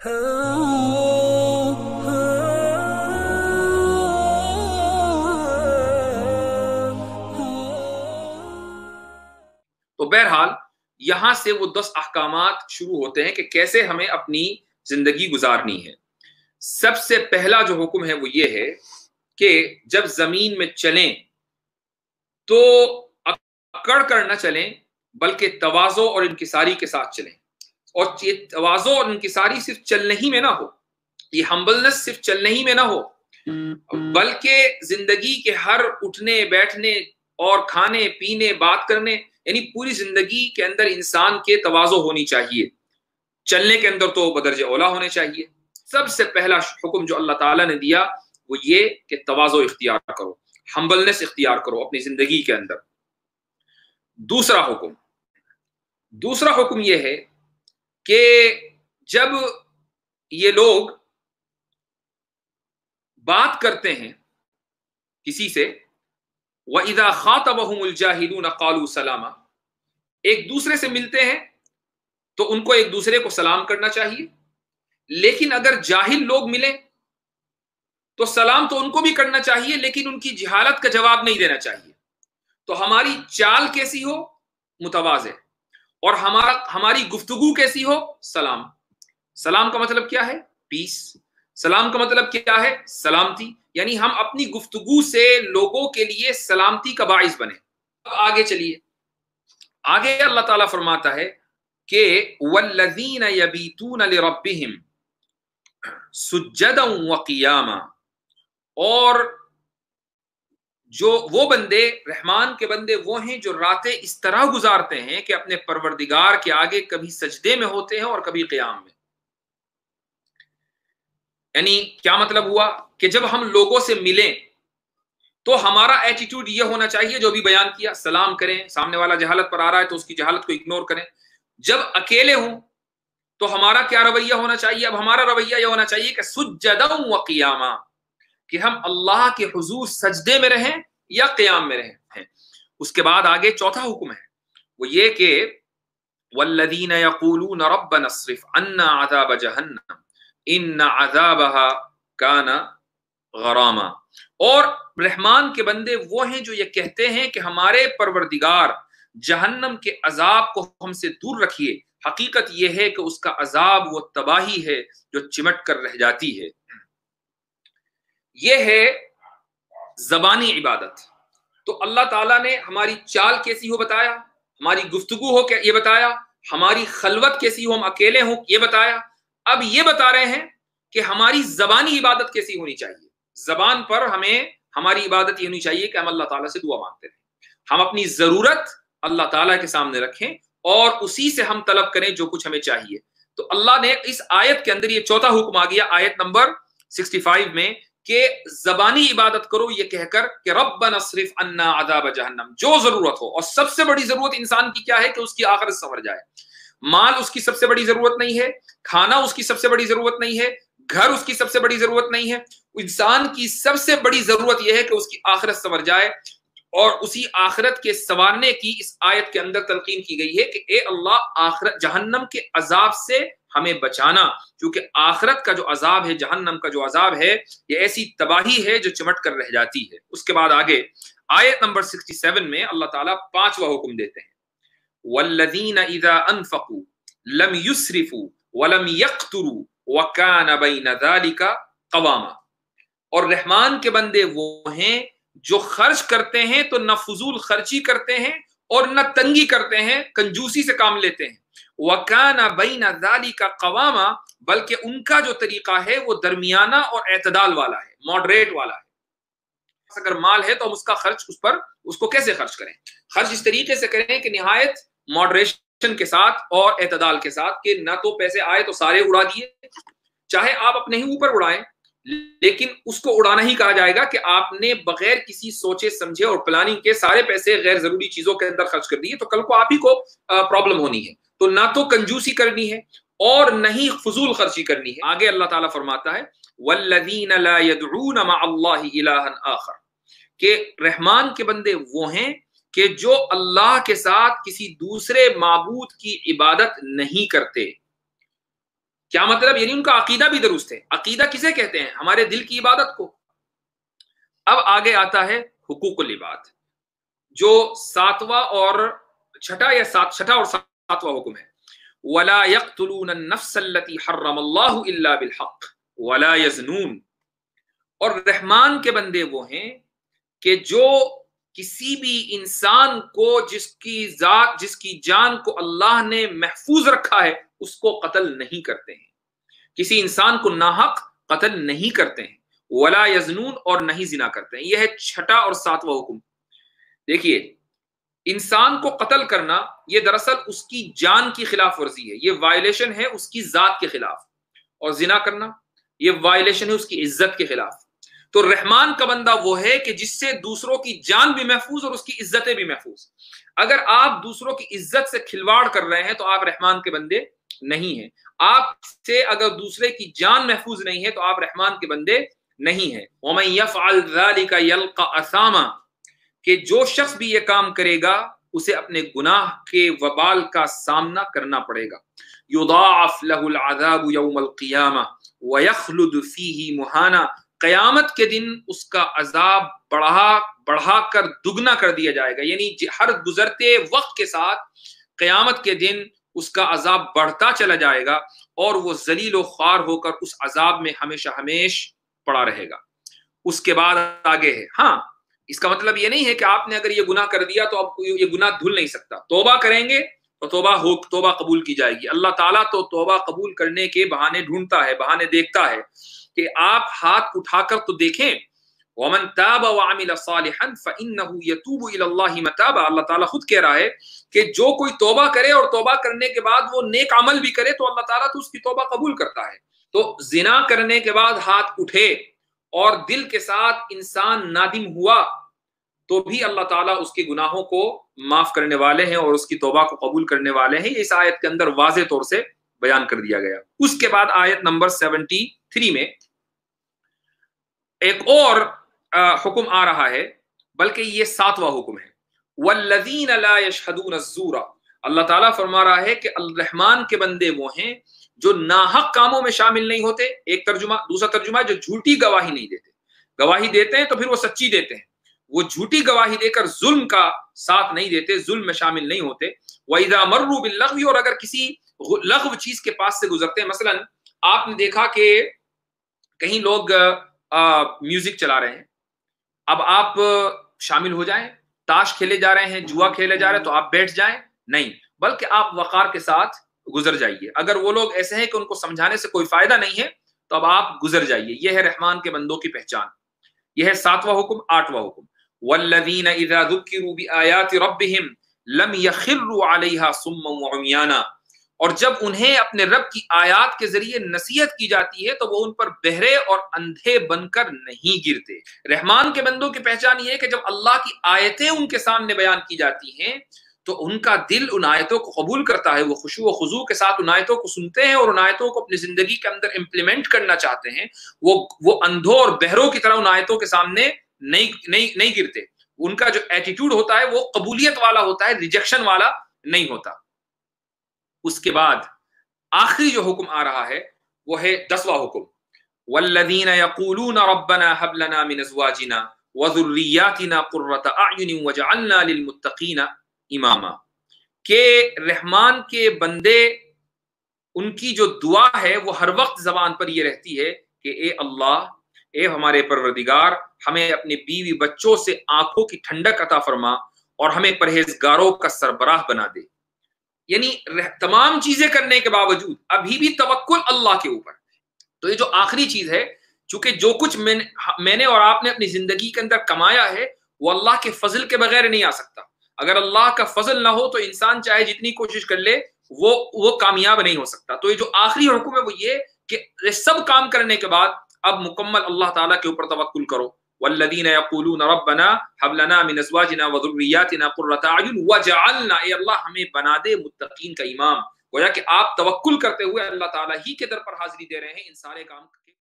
تو بہرحال یہاں سے وہ 10 احکامات شروع ہوتے ہیں کہ کیسے ہمیں اپنی زندگی گزارنی ہے۔ سب سے پہلا جو حکم ہے وہ یہ ہے کہ جب زمین میں چلیں تو اکڑ کر نہ چلیں بلکہ تواضع اور انکساری کے ساتھ چلیں۔ اور یہ تواضع اور انکساری صرف چلنے ہی میں نہ ہو، یہ ہمبلنس صرف چلنے ہی میں نہ ہو، بلکہ زندگی کے ہر اٹھنے بیٹھنے اور کھانے پینے بات کرنے، یعنی پوری زندگی کے اندر انسان کے تواضع ہونی چاہیے۔ چلنے کے اندر تو بدرجہ اولا ہونے چاہیے۔ سب سے پہلا حکم جو اللہ تعالیٰ نے دیا وہ یہ کہ تواضع اختیار کرو، ہمبلنس اختیار کرو اپنی زندگی کے اندر۔ دوسرا حکم یہ ہے کہ جب یہ لوگ بات کرتے ہیں کسی سے، وَإِذَا خَاطَبَهُمُ الْجَاهِلُونَ قَالُوا سَلَامًا، ایک دوسرے سے ملتے ہیں تو ان کو ایک دوسرے کو سلام کرنا چاہیے، لیکن اگر جاہل لوگ ملیں تو سلام تو ان کو بھی کرنا چاہیے لیکن ان کی جہالت کا جواب نہیں دینا چاہیے۔ تو ہماری چال کیسی ہو؟ متواضع، اور ہماری گفتگو کیسی ہو؟ سلام۔ سلام کا مطلب کیا ہے؟ پیس۔ سلام کا مطلب کیا ہے؟ سلامتی۔ یعنی ہم اپنی گفتگو سے لوگوں کے لیے سلامتی کا باعث بنے۔ اب آگے چلیے، آگے اللہ تعالیٰ فرماتا ہے کہ وَالَّذِينَ يَبِيتُونَ لِرَبِّهِمْ سُجَّدًا وَقِيَامًا، اور جو وہ بندے، رحمان کے بندے وہ ہیں جو راتیں اس طرح گزارتے ہیں کہ اپنے پروردگار کے آگے کبھی سجدے میں ہوتے ہیں اور کبھی قیام میں۔ یعنی کیا مطلب ہوا کہ جب ہم لوگوں سے ملیں تو ہمارا ایٹیٹیوڈ یہ ہونا چاہیے جو بھی بیان کیا، سلام کریں، سامنے والا جہالت پر آ رہا ہے تو اس کی جہالت کو اگنور کریں۔ جب اکیلے ہوں تو ہمارا کیا رویہ ہونا چاہیے؟ اب ہمارا رویہ یہ ہونا چاہیے کہ سجدًا وقیاما، کہ ہم اللہ کے حضور سجدے میں رہیں یا قیام میں رہیں۔ اس کے بعد آگے چوتھا حکم ہے وہ یہ کہ والذین یقولون ربنا اصرف عنا عذاب جہنم ان عذابها کان غراما، اور رحمان کے بندے وہ ہیں جو یہ کہتے ہیں کہ ہمارے پروردگار جہنم کے عذاب کو ہم سے دور رکھیے، حقیقت یہ ہے کہ اس کا عذاب وہ تباہی ہے جو چمٹ کر رہ جاتی ہے۔ یہ ہے زبانی عبادت۔ تو اللہ تعالیٰ نے ہماری چال کیسی ہو بتایا، ہماری گفتگو ہو یہ بتایا، ہماری خلوت کیسی ہو، ہم اکیلے ہوں یہ بتایا۔ اب یہ بتا رہے ہیں کہ ہماری زبانی عبادت کیسی ہونی چاہیے۔ زبان پر ہمیں ہماری عبادت یہ ہونی چاہیے کہ ہم اللہ تعالیٰ سے دعا مانگتے رہیں، ہم اپنی ضرورت اللہ تعالیٰ کے سامنے رکھیں اور اسی سے ہم طلب کریں جو کچھ ہمیں چاہیے۔ تو اللہ نے اس آیت کے اندر یہ چوتھا حکم آ گیا آیت نمبر 65 میں کہ زبانی عبادت کرو یہ کہہ کر کہ ربنا اصرف عنا عذاب جہنم، جو ضرورت ہو۔ اور سب سے بڑی ضرورت انسان کی کیا ہے کہ اس کی آخرت سنور جائے۔ مال اس کی سب سے بڑی ضرورت نہیں ہے، کھانا اس کی سب سے بڑی ضرورت نہیں ہے، گھر اس کی سب سے بڑی ضرورت نہیں ہے۔ انسان کی سب سے بڑی ضرورت یہ ہے کہ اس کی آخرت سنور جائے، اور اسی آخرت کے سنوارنے کی اس آیت کے اندر تلقین کی گئی ہے کہ اے اللہ آخرت جہنم کے عذاب سے ہمیں بچانا، کیونکہ آخرت کا جو عذاب ہے، جہنم کا جو عذاب ہے، یہ ایسی تباہی ہے جو چمٹ کر رہ جاتی ہے۔ اس کے بعد آگے آیت نمبر 67 میں اللہ تعالیٰ 5واں حکم دیتے ہیں وَالَّذِينَ إِذَا أَنفَقُوا لَمْ يُسْرِفُوا وَلَمْ يَقْتُرُوا وَكَانَ بَيْنَ ذَلِكَ قَوَامًا، اور رحمان کے بندے وہ ہیں جو خرچ کرتے ہیں تو نہ فضول خرچی کرتے ہیں اور نہ تنگی کرتے ہیں، کنجوسی سے کام لیتے ہیں۔ وَكَانَ بَيْنَ ذَلِكَ قَوَامًا، بلکہ ان کا جو طریقہ ہے وہ درمیانہ اور اعتدال والا ہے، ماڈریٹ والا ہے۔ اگر مال ہے تو ہم اس کا خرچ اس کو کیسے خرچ کریں؟ خرچ اس طریقے سے کریں کہ نہایت ماڈریشن کے ساتھ اور اعتدال کے ساتھ، کہ نہ تو پیسے آئے تو سارے اڑا دیے، چاہے آپ اپنے ہی اوپر اڑائیں لیکن اس کو اڑانا ہی کہا جائے گا کہ آپ نے بغیر کسی سوچے سمجھے اور پلاننگ کے سارے پیسے غیر ضروری چیزوں کے اندر خرچ کر دیے، تو کل کو آپ ہی کو پرابلم ہونی ہے۔ تو نہ تو کنجوسی کرنی ہے اور نہ ہی فضول خرچی کرنی ہے۔ آگے اللہ تعالیٰ فرماتا ہے وَالَّذِينَ لَا يَدْعُونَ مَعَ اللَّهِ إِلَٰهًا آخَرَ، کہ رحمان کے بندے وہ ہیں کہ جو اللہ کے ساتھ کسی دوسرے معبود کی عبادت نہیں کرتے۔ کیا مطلب؟ یعنی ان کا عقیدہ بھی درست ہے. عقیدہ کسے کہتے ہیں؟ ہمارے دل کی عبادت کو. اب آگے آتا ہے حقوق العباد، جو چھٹا اور ساتواں حکم ہے. وَلَا يَقْتُلُونَ النَّفْسَ الَّتِي حَرَّمَ اللَّهُ إِلَّا بِالْحَقِّ وَلَا يَزْنُونَ. اور رحمان کے بندے وہ ہیں کہ جو کسی بھی انسان کو جس کی جان کو اللہ نے محفوظ رکھا ہے اس کو قتل نہیں کرتے ہیں، کسی انسان کو ناحق قتل نہیں کرتے ہیں. ولا یزنون، اور نہیں زنا کرتے ہیں. یہ ہے چھٹا اور ساتواں حکم. دیکھیے، انسان کو قتل کرنا یہ دراصل اس کی جان کی خلاف ورزی ہے، یہ وائلیشن ہے اس کی ذات کے خلاف. اور زنا کرنا یہ وائلیشن ہے اس کی عزت کے خلاف. تو رحمان کا بندہ وہ ہے کہ جس سے دوسروں کی جان بھی محفوظ اور اس کی عزتیں بھی محفوظ. اگر آپ دوسروں کی عزت سے کھلواڑ کر رہے ہیں تو آپ رحمان کے بندے نہیں ہیں. آپ سے اگر دوسرے کی جان محفوظ نہیں ہے تو آپ رحمان کے بندے نہیں ہیں. وَمَن يَفْعَلْ ذَلِكَ يَلْقَ أَثَامًا، کہ جو شخص بھی یہ کام کرے گا اسے اپنے گناہ کے وبال کا سامنا کرنا پڑے گا. يُضَاعَفْ لَهُ الْعَذَابُ يَوْمَ الْقِيَامَةِ وَيَخْلُدُ فِيهِ مُهَانًا. قیامت کے دن اس کا عذاب بڑھا کر دگنا کر دیا جائے گا. یعنی ہر گزرتے وقت کے ساتھ قیامت کے دن اس کا عذاب بڑھتا چلا جائے گا اور وہ ذلیل و خوار ہو کر اس عذاب میں ہمیشہ پڑا رہے گا. اس کے بعد آگے ہے. ہاں، اس کا مطلب یہ نہیں ہے کہ آپ نے اگر یہ گناہ کر دیا تو اب یہ گناہ دھل نہیں سکتا. توبہ کریں گے تو توبہ قبول کی جائے گی. اللہ تعالیٰ تو توبہ قبول کرنے کے بہانے ڈھونڈتا ہے، بہانے دیکھتا ہے کہ آپ ہاتھ اٹھا کر تو دیکھیں. وَمَن تَابَ وَعَمِلَ صَالِحًا فَإِنَّهُ يَتُوبُ إِلَى اللَّهِ مَتَابًا. اللہ تعالیٰ خود کہہ رہا ہے کہ جو کوئی توبہ کرے اور توبہ کرنے کے بعد وہ نیک عمل بھی کرے تو اللہ تعالیٰ تو اس کی توبہ قبول کرتا ہے. تو زنا کرنے کے بعد ہاتھ اٹھے اور دل کے ساتھ انسان نادم ہوا تو بھی اللہ تعالیٰ اس کے گناہوں کو معاف کرنے والے ہیں اور اس کی توبہ کو قبول کرنے والے ہیں. اس آیت کے اندر واضح طور سے بیان کر دیا گیا. اس کے بعد آیت نمبر 73 میں ایک اور حکم آ رہا ہے، بلکہ یہ ساتواں حکم ہے. وَالَّذِينَ لَا يَشْهَدُونَ الزُّورَ. اللہ تعالیٰ فرما رہا ہے کہ الرحمان کے بندے وہ ہیں جو ناحق کاموں میں شامل نہیں ہوتے. ایک ترجمہ. دوسرا ترجمہ ہے جو جھوٹی گواہی نہیں دیتے. گواہی دیتے ہیں تو پھر وہ سچی دیتے ہیں، وہ جھوٹی گواہی دے کر ظلم کا ساتھ نہیں دیتے، ظلم میں شامل نہیں ہوتے. وَإِذَا مَرُّوا بِاللَّغْوِ. اور اگر کسی لغو چیز کے پاس سے گزرتے ہیں، مثلا آپ نے دیکھا کہ کہیں لوگ میوزک چلا رہے ہیں، اب آپ شامل ہو جائیں. تاش کھیلے جا رہے ہیں، جوا کھیلے جا رہے ہیں تو آپ بیٹھ جائیں؟ نہیں، بلکہ آپ وقار کے ساتھ گزر جائیے. اگر وہ لوگ ایسے ہیں کہ ان کو سمجھانے سے کوئی فائدہ نہیں ہے تو اب آپ گزر جائیے. یہ ہے رحمان کے بندوں کی پہچان. یہ ہے ساتواں حکم. آٹھواں حکم وَالَّذِينَ إِذَا ذُكِّرُوا بِآيَاتِ رَبِّهِمْ لَمْ يَخِرُّوا عَلَيْهَا صُمًّا وَعُمْيَانًا. اور جب انہیں اپنے رب کی آیات کے ذریعے نصیحت کی جاتی ہے تو وہ ان پر بہرے اور اندھے بن کر نہیں گرتے. رحمان کے بندوں کی پہچان یہ ہے کہ جب اللہ کی آیتیں ان کے سامنے بیان کی جاتی ہیں تو ان کا دل ان آیتوں کو قبول کرتا ہے. وہ خشوع و خضوع کے ساتھ ان آیتوں کو سنتے ہیں اور ان آیتوں کو اپنی زندگی کے اندر امپلیمنٹ کرنا چاہتے ہیں. وہ اندھوں اور بہروں کی طرح ان آیتوں کے سامنے نہیں گرتے. ان کا جو ایٹیٹیوڈ ہوتا ہے وہ قبولیت والا ہوتا ہے، ریجیکشن والا نہیں ہوتا. اس کے بعد آخری جو حکم آ رہا ہے وہ ہے 10واں حکم. والذین یقولون ربنا هب لنا من ازواجنا وذریاتنا قرۃ اعین وجعلنا للمتقین اماما. کہ رحمان کے بندے ان کی جو دعا ہے وہ ہر وقت زبان پر یہ رہتی ہے کہ اے اللہ، اے ہمارے پروردگار، ہمیں اپنے بیوی بچوں سے آنکھوں کی ٹھنڈک عطا فرما اور ہمیں پرہیزگاروں کا سربراہ بنا دے. یعنی تمام چیزیں کرنے کے باوجود ابھی بھی توکل اللہ کے اوپر. تو یہ جو آخری چیز ہے، چونکہ جو کچھ میں نے اور آپ نے اپنی زندگی کے اندر کمایا ہے وہ اللہ کے فضل کے بغیر نہیں آ سکتا. اگر اللہ کا فضل نہ ہو تو انسان چاہے جتنی کوشش کر لے وہ کامیاب نہیں ہو سکتا. تو یہ جو آخری حکم ہے وہ یہ کہ سب کام کرنے کے بعد اب مکمل اللہ تعالیٰ کے اوپر توکل کرو. والذین یقولون ربنا هب لنا من ازواجنا وذریاتنا قرۃ اعین وجعلنا، اے اللہ ہمیں بنا دے متقین کا امام. گویا کہ آپ توکل کرتے ہوئے اللہ تعالیٰ ہی کے در پر حاضری دے رہے ہیں ان سارے کام